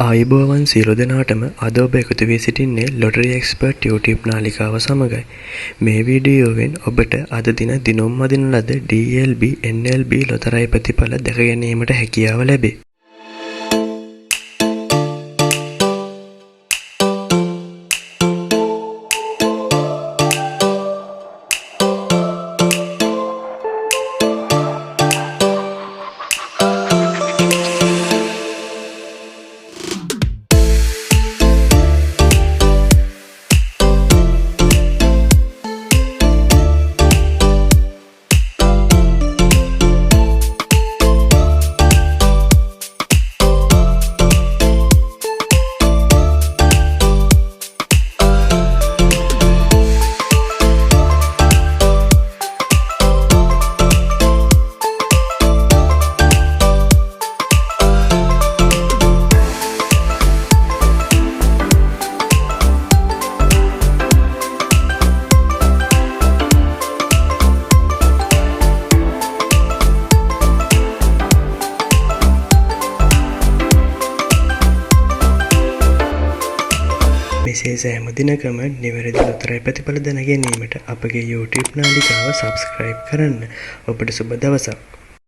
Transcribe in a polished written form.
ආයුබෝවන් සියලු දෙනාටම අද ඔබ එකතු වී සිටින්නේ ලොටරි එක්ස්පර්ට් YouTube නාලිකාව සමගයි. මේ වීඩියෝවෙන් ඔබට අද දින දිනුම් මදින ලද DLB NLB ලොතරැයි ප්‍රතිඵල දැක ගැනීමට හැකියාව ලැබේ. මෙසේ සෑම දිනකම නිවැරදි ලොතරැයි ප්‍රතිඵල දැන ගැනීමට අපගේ YouTube නාලිකාව සබ්ස්ක්‍රයිබ් කරන්න. ඔබට සුබ දවසක්.